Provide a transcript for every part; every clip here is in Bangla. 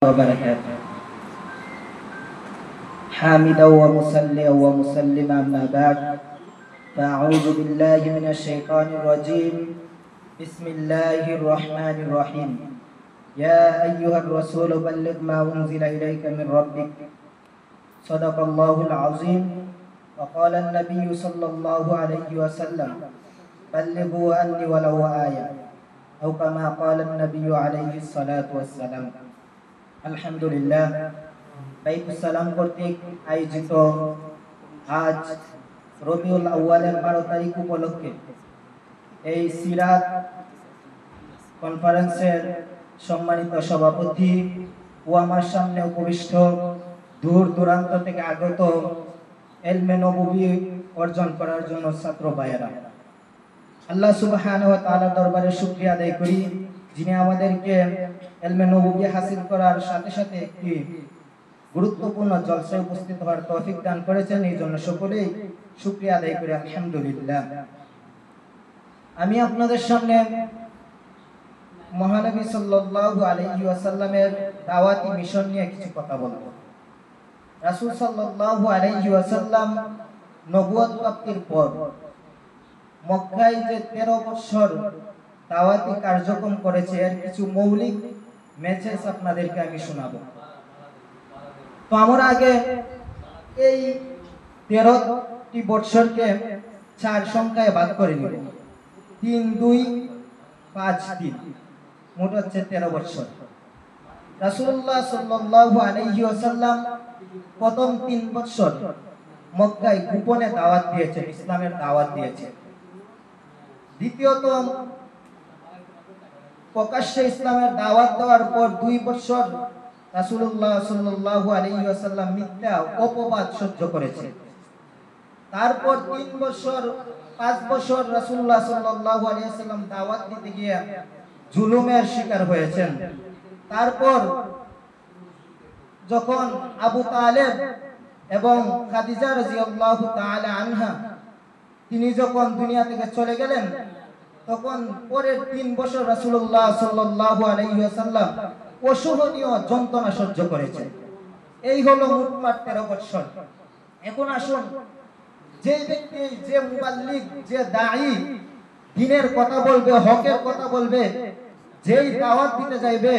وبركاته حامدا ومصليا ومسلما أما بعد فأعوذ بالله من الشيطان الرجيم بسم الله الرحمن الرحيم يا أيها الرسول بلغ ما أنزل إليك من ربك صدق الله العظيم وقال النبي صلى الله عليه وسلم بلغوا عني ولو آية أو كما قال النبي عليه الصلاة والسلام الحمد لله বাইতুস সালাম কর্তৃক আয়োজিত আজ রবিউল আউয়ালের 12 তারিখ উপলক্ষে এই সিরাত কনফারেন্সের সম্মানিত সভাপতি ও আমার সামনে উপবিষ্ট দূর দূরান্ত থেকে আগত ইলমে নববী অর্জন করার জন্য ছাত্র ভাইয়েরা, আল্লাহ সুবহানাহু ওয়া তাআলার দরবারে শুকরিয়া আদায় করি যিনি আমাদেরকে ইলমে নববী হাসিল করার সাথে সাথে একটি গুরুত্বপূর্ণ জলসায় উপস্থিত হওয়ার তৌফিক দান করেছেন। এই জন্য সকলেই শুকরিয়া আদায় করি আলহামদুলিল্লাহ। আমি আপনাদের সামনে মহানবী সাল্লাল্লাহু আলাইহি ওয়াসাল্লামের দাওয়াতি মিশন নিয়ে কিছু কথা বলবো। রাসূল সাল্লাল্লাহু আলাইহি ওয়াসাল্লাম নবুয়ত প্রাপ্তির পর মক্কায় যে 13 বছর দাওয়াতি কার্যক্রম করেছে এর কিছু মৌলিক মেসেজ আপনাদেরকে আমি শোনাবো। তো আমরা আগে এই 13টি বছরকে 4 সংখ্যায় ভাগ করে নিব। 3 2 5 3 মোট হচ্ছে 13 বছর। রাসূলুল্লাহ সাল্লাল্লাহু আলাইহি ওয়াসাল্লাম প্রথম 3 বছর মক্কায় গোপনে দাওয়াত দিয়েছেন, ইসলামের দাওয়াত দিয়েছেন। দ্বিতীয়ত প্রকাশ্যে ইসলামের দাওয়াত দেওয়ার পর 2 বছর রাসূলুল্লাহ সাল্লাল্লাহু আলাইহি ওয়াসাল্লাম মিথ্যা অপবাদ সহ্য করেছেন। তারপর 3 বছর 5 বছর রাসূলুল্লাহ সাল্লাল্লাহু আলাইহি ওয়াসাল্লাম দাওয়াত দিতে গিয়ে জুলুমের শিকার হয়েছেন। তারপর যখন আবু তালেব এবং খাদিজা রাদিয়াল্লাহু তাআলা আনহা তিনি যখন দুনিয়া থেকে চলে গেলেন তখন পরের 3 বছর রাসূলুল্লাহ সাল্লাল্লাহু আলাইহি ওয়াসাল্লাম অসহনীয় যন্ত্রণা সহ্য করেছেন। এই হলো মোটমাট 13 বছর। এখন আসুন, যে ব্যক্তি, যে মুবাল্লিগ, যে দাঈ দ্বীনের কথা বলবে, হকের কথা বলবে, যেই দাওয়াত দিতে যাইবে,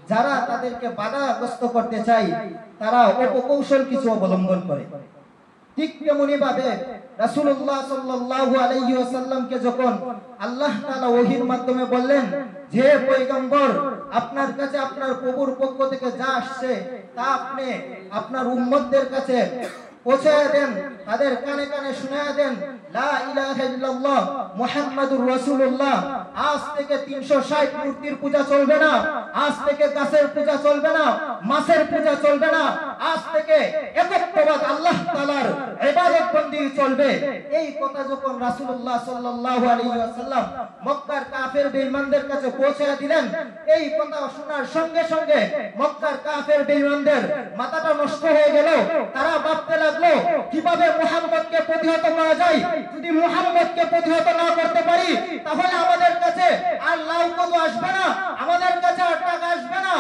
যারা তাদেরকে বাধাগ্রস্ত করতে চায় তারা অপকৌশল কিছু অবলম্বন করে। ঠিক তেমনি ভাবে রাসূলুল্লাহ সাল্লাল্লাহু আলাইহি ওয়াসাল্লামকে যখন আল্লাহ তাআলা ওহীর মাধ্যমে বললেন যে পয়গম্বর আপনার কাছে আপনার প্রভুর পক্ষ থেকে যা আসছে তা আপনি আপনার উম্মতদের কাছে পৌঁছায়া দেন, তাদের কানে কানে শোনায়া দেন লা ইলাহা ইল্লাল্লাহ মুহাম্মাদুর রাসূলুল্লাহ। আজ থেকে 360 মূর্তির পূজা চলবে না, আজ থেকে গাছের পূজা চলবে না, মাছের পূজা চলবে না, আজ থেকে একত্ববাদ আল্লাহ তাআলার ইবাদত বন্দি চলবে। এই কথা যখন রাসূলুল্লাহ সাল্লাল্লাহু আলাইহি ওয়াসাল্লাম মক্কার কাফের বেঈমানদের কাছে পৌঁছায়া দিলেন, এই কথা শোনার সঙ্গে সঙ্গে মক্কার কাফের বেঈমানদের মাথাটা নষ্ট হয়ে গেল। তারা ভাবতে লাগলো কিভাবে মুহাম্মদকে প্রতিহত করা যায়। যদি মুহাম্মদকে প্রতিহত না করতে পারি তাহলে আমাদের কাছে আর লাউ কদু আসবে না, আমাদের কাছে আর টাকা আসবে না,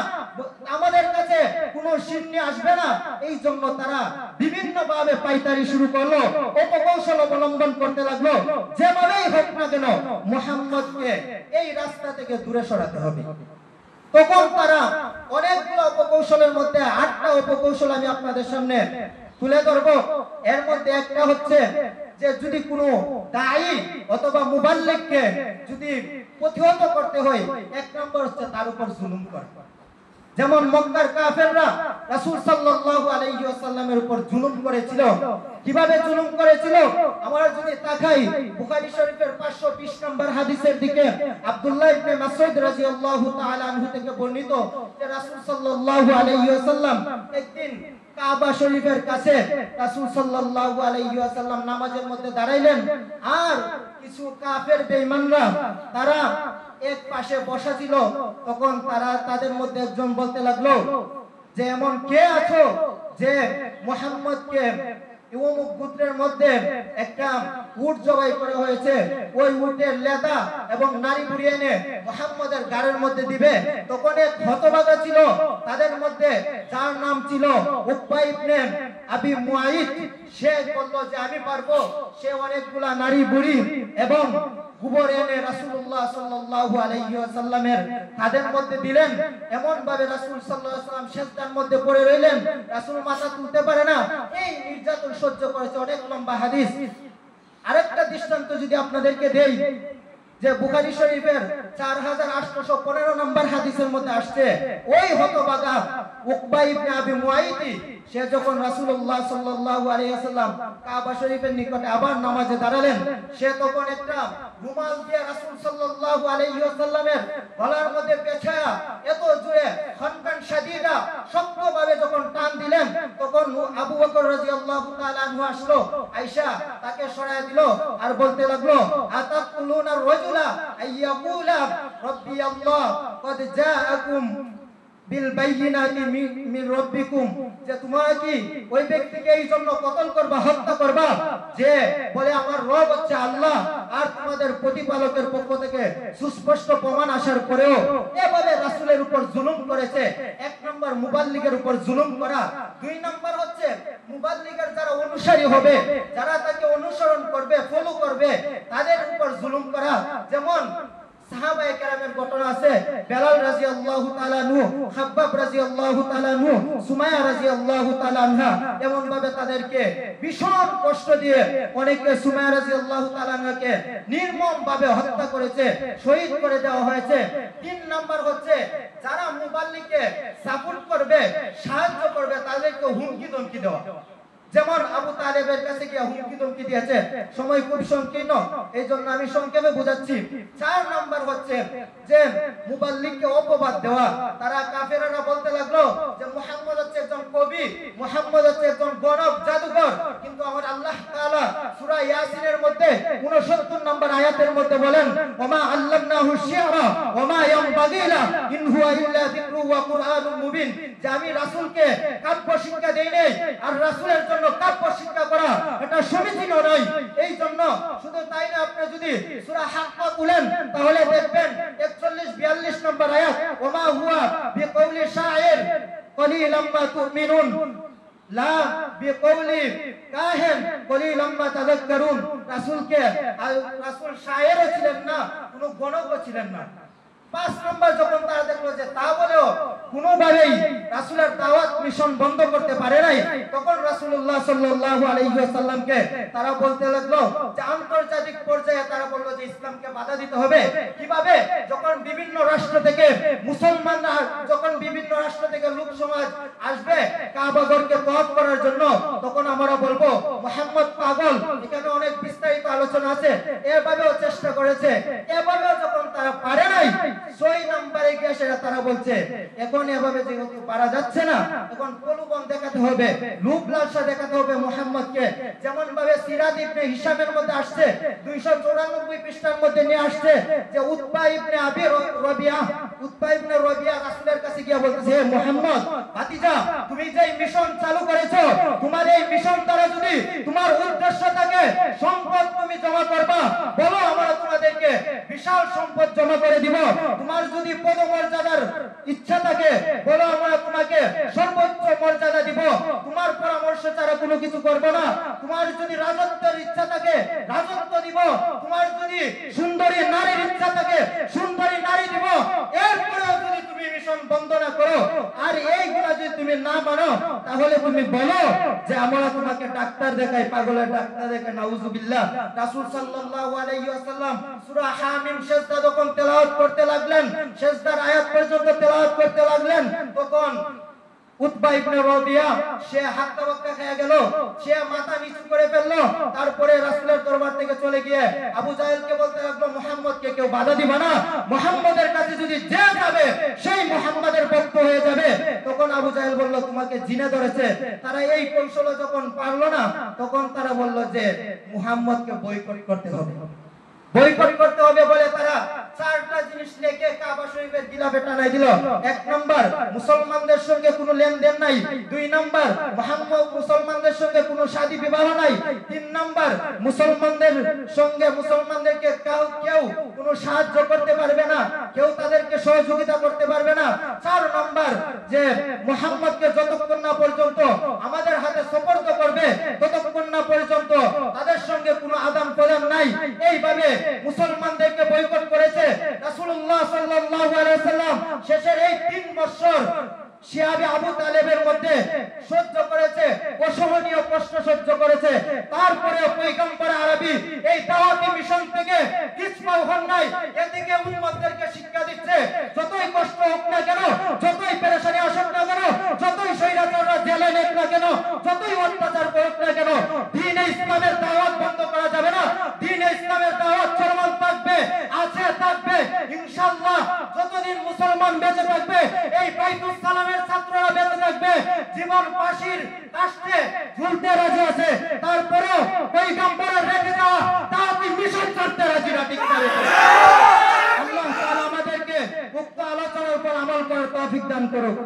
আমাদের কাছে কোনো সিন্নি আসবে না। এই জন্য তারা বিভিন্ন ভাবে পাইতারি শুরু করলো, অপকৌশল অবলম্বন করতে লাগলো। যেভাবেই হোক না কেন মুহাম্মদকে এই রাস্তা থেকে দূরে সরাতে হবে। তখন তারা অনেকগুলো অপকৌশলের মধ্যে 8টা অপকৌশল আমি আপনাদের সামনে তুলে ধরব। এর মধ্যে একটা হচ্ছে যে যদি কোনো দাঈ অথবা মুবাল্লিগকে যদি প্রতিহত করতে হয়, 1 নম্বর হচ্ছে তার উপর জুলুম করা। যেমন মক্কার কাফেররা রাসূল সাল্লাল্লাহু আলাইহি ওয়াসাল্লামের উপর জুলুম করেছিল। কিভাবে জুলুম করেছিল আমরা যদি তাকাই বুখারী শরীফের 520 নম্বর হাদিসের দিকে, আব্দুল্লাহ ইবনে মাসউদ রাদিয়াল্লাহু তাআলা আনহু থেকে বর্ণিত যে রাসূল সাল্লাল্লাহু আলাইহি ওয়াসাল্লাম একদিন কাবা শরীফের কাছে রাসূল সাল্লাল্লাহু আলাইহি ওয়াসাল্লাম নামাজের মধ্যে দাঁড়াইলেন, আর কিছু কাফের বেঈমানরা তারা এক পাশে বসা ছিল। তখন তারা তাদের মধ্যে একজন বলতে লাগলো যে এমন কে আছো যে মুহাম্মদকে অমুক গোত্রের মধ্যে একটা উট জবাই করা হয়েছে, ওই উটের লেদা এবং নাড়ি বুড়িয়ে এনে মুহাম্মদের গাড়ের মধ্যে দিবে। তখন এক হতভাগা ছিল তাদের মধ্যে মধ্যে যার নাম ছিল উকবা ইবনে আবি মুআইত, সে বলল যে আমি পারবো। সে অনেকগুলা নারী বুড়ি এবং গোবর এনে রাসূলুল্লাহ সাল্লাল্লাহু আলাইহি ওয়াসাল্লামের কাঁধের মধ্যে দিলেন। এমন ভাবে রাসূল সাল্লাল্লাহু আলাইহি ওয়াসাল্লাম সিজদার মধ্যে পড়ে রইলেন, রাসূল মাথা তুলতে পারে না। এই নির্যাতন সহ্য করেছে, অনেক লম্বা হাদিস। আরেকটা দৃষ্টান্ত যদি আপনাদেরকে দেই, যে বুখারী শরীফের 4815 নম্বর হাদিসের মধ্যে আসছে, ওই হতভাগা উকবা ইবনে আবি মুআইত সে যখন রাসূলুল্লাহ সাল্লাল্লাহু আলাইহি ওয়াসাল্লাম কাবা শরীফের নিকটে আবার নামাজে দাঁড়ালেন, সে তখন একটা রুমাল দিয়ে রাসূল সাল্লাল্লাহু আলাইহি ওয়াসাল্লামের গলার মধ্যে পেঁচায়া এত জোরে খানকান শাদীদা শক্তভাবে যখন টান দিলেন, তখন আবু বকর রাদিয়াল্লাহু তাআলা আনহু আসলো, আয়েশা তাকে সরায় দিল আর বলতে লাগলো, আতাকুলুনা রাজুলা আইয়াকুলা রাব্বি আল্লাহ কদ জাআকুম বিল বাইয়িনাতি মিন রাব্বিকুম, যে তোমরা কি ওই ব্যক্তিকে এই জন্য কতল করবা, হত্যা করবা যে বলে আমার রব হচ্ছে আল্লাহ, আর তোমাদের প্রতিপালকের পক্ষ থেকে সুস্পষ্ট প্রমাণ আসার পরেও এভাবে রাসূলের উপর জুলুম করেছে। এক নম্বর মুবাল্লিগের উপর জুলুম করা, দুই নম্বর হচ্ছে মুবাল্লিগের যারা অনুসারী হবে, যারা তাকে অনুসরণ করবে, ফলো করবে, তাদের উপর জুলুম করা। যেমন সাহাবায়ে কেরামের ঘটনা আছে, বেলাল রাদিয়াল্লাহু তাআলা আনহু, খাব্বাব রাদিয়াল্লাহু তাআলা আনহু, সুমাইয়া রাদিয়াল্লাহু তাআলা আনহা, এমন ভাবে তাদেরকে ভীষণ কষ্ট দিয়ে অনেকে সুমাইয়া রাদিয়াল্লাহু তাআলা আনহাকে নির্মম ভাবে হত্যা করেছে, শহীদ করে দেওয়া হয়েছে। তিন নাম্বার হচ্ছে যারা মুবাল্লিগকে সাপোর্ট করবে, সাহায্য করবে, তাদেরকে হুমকি ধমকি দেওয়া। যেমন আবু তালেবের কাছে গিয়ে হুমকি ধমকি দিয়েছে। সময় খুব সংকীর্ণ, এই জন্য আমি সংক্ষেপে বোঝাচ্ছি। 4 নাম্বার হচ্ছে যে মুবাল্লিগকে অপবাদ দেওয়া। তারা কাফেররা বলতে লাগলো যে মুহাম্মদ হচ্ছে একজন কবি, মুহাম্মদ হচ্ছে একজন গণক জাদুকর, কিন্তু আমার আল্লাহ তাআলা সূরা ইয়াসিনের মধ্যে 69 নম্বর আয়াতের মধ্যে বলেন, ওমা আল্লামনাহু শি'রা ওমা ইয়ানবাগি লা ইন হুয়া ইল্লা যিকরু ওয়া কুরআনুম মুবিন, যে আমি রাসূলকে কাব্য শিক্ষা দেই নাই, আর রাসূলের জন্য কাব্য শিক্ষা করা এটা সমীচীন নয়। এই জন্য শুধু তাই না, আপনি যদি সূরা হাক্কা খুলেন তাহলে দেখবেন 41-42 নম্বর আয়াত, ওমা হুয়া বিকাউলি শাইর কলিলাম মা তুমিনুন লা বিকাউলি কাহিন কলিলাম মা তাযাক্কারুন। রাসূল শায়েরও ছিলেন না, কোনো গণকও ছিলেন না। 5 নম্বর যখন তারা দেখলো যে তা বলেও কোনোভাবেই রাসূলের দাওয়াত মিশন বন্ধ করতে পারে নাই, তখন রাসূলুল্লাহ সাল্লাল্লাহু আলাইহি ওয়াসাল্লামকে তারা বলতে লাগলো যে আন্তর্জাতিক পর্যায়ে তারা বলল যে ইসলামকে বাধা দিতে হবে। কিভাবে? যখন বিভিন্ন রাষ্ট্র থেকে মুসলমানরা, যখন বিভিন্ন রাষ্ট্র থেকে লোক সমাজ আসবে কাবা ঘরকে তওয়াফ করার জন্য, তখন আমরা বলবো মুহাম্মদ পাগল। এখানে অনেক বিস্তারিত আলোচনা আছে। এভাবেও চেষ্টা করেছে, এভাবেও যখন তারা পারে নাই, 6 নম্বরে গিয়ে সেটা তারা বলছে এখন এভাবে যেহেতু পারা যাচ্ছে না, এখন প্রলোভন দেখাতে হবে, রূপ লালসা দেখাতে হবে মুহাম্মদকে। যেমন ভাবে সিরাত ইবনে হিশামের মধ্যে আসছে, 294 পৃষ্ঠার মধ্যে নিয়ে আসছে যে উতবা ইবনে আবি রবিয়া, উতবা ইবনে রবিয়া রাসূলের কাছে গিয়ে বলতেছে, হে মুহাম্মদ ভাতিজা, তুমি যে মিশন চালু করেছো, তোমার এই মিশন দ্বারা যদি তোমার উদ্দেশ্য থাকে সম্পদ তুমি জমা করবা, বলো আমরা তোমাদেরকে বিশাল সম্পদ জমা করে দিব। তোমার যদি পদমর্যাদার ইচ্ছা থাকে বলো আমরা তোমাকে সর্বোচ্চ মর্যাদা দিব, তোমার পরামর্শ ছাড়া কোনো কিছু করব না। তোমার যদি রাজত্বের ইচ্ছা থাকে রাজত্ব দিব, তোমার যদি সুন্দরী নারীর ইচ্ছা থাকে সুন্দরী নারী দিব। এরপরেও যদি তুমি মিশন বন্ধ না করো আর এইগুলা যদি তুমি না মানো, তাহলে তুমি বলো যে আমরা তোমাকে ডাক্তার দেখাই, পাগলের ডাক্তার দেখাই। নাউজুবিল্লাহ। রাসূল সাল্লাল্লাহু আলাইহি ওয়াসাল্লাম সূরা হামিম সিজদা যখন তেলাওয়াত করতে লাগলেন, সিজদার আয়াত পর্যন্ত তেলাওয়াত করতে লাগলেন, তখন উতবা ইবনে রবিয়া সে হাক্কা বাক্কা খেয়ে গেল, সে মাথা নিচু করে ফেললো। তারপরে রাসূলের দরবার থেকে চলে গিয়ে আবু জাহেলকে বলতে লাগলো, মুহাম্মদকে কেউ বাধা দিবা না, মুহাম্মদের কাছে যদি যে যাবে সেই মুহাম্মদের ভক্ত হয়ে যাবে। তখন আবু জাহেল বলল, তোমাকে জিনে ধরেছে। তারা এই কৌশল যখন পারলো না, তখন তারা বলল যে মুহাম্মদকে বয়কট করতে হবে, বয়কট করতে হবে বলে তারা চারটা জিনিস লেগে কাবা শরীফের গিলাফে টানাই দিল। এক নাম্বার, মুসলমানদের সঙ্গে কোনো লেনদেন নাই। দুই নাম্বার, মুসলমানদের সঙ্গে কোনো শাদী বিবাহ নাই। তিন নাম্বার, মুসলমানদেরকে কেউ কোনো সাহায্য করতে পারবে না, কেউ তাদেরকে সহযোগিতা করতে পারবে না। চার নাম্বার, যে মুহাম্মদকে যতক্ষণ না পর্যন্ত আমাদের হাতে সুপর্দ করবে ততক্ষণ না পর্যন্ত তাদের সঙ্গে কোনো আদান প্রদান নাই। এইভাবে মুসলমানদেরকে বয়কট করেছে রাসূলুল্লাহ সাল্লাল্লাহু আলাইহি ওয়াসাল্লাম। শেষের এই 3 বছর শিহাবে আবু তালেবের মধ্যে সহ্য করেছে, অসহনীয় কষ্ট সহ্য করেছে। তারপরে পয়গম্বর আরবি এই দাওয়াতি মিশন থেকে পিছপা হন নাই। এদিকে উম্মতদেরকে শিক্ষা দিচ্ছে, যতই কষ্ট হোক না কেন, যতই পেরেশানি আসুক না কেন, যতই স্বৈরাচাররা জেলে নেক না কেন, যতই অত্যাচার করুক না কেন, দ্বীন ইসলামের দাওয়াত বন্ধ করা যাবে না। দ্বীন ইসলামের দাওয়াত চলমান থাকবে, আছে থাকবে ইনশাআল্লাহ। যতদিন মুসলমান বেঁচে থাকবে, এই বাইতুল সালামের ছাত্ররা বেঁচে থাকবে, জীবন ফাঁসির কাস্টে ঝুলতে রাজি আছে, তারপরেও পয়গম্বরের রেখে যাওয়া দাওয়াতি মিশন করতে রাজি না। ঠিক করে আল্লাহ তাআলা আমাদেরকে উক্ত আলোচনার উপর আমল করার তৌফিক দান করুক।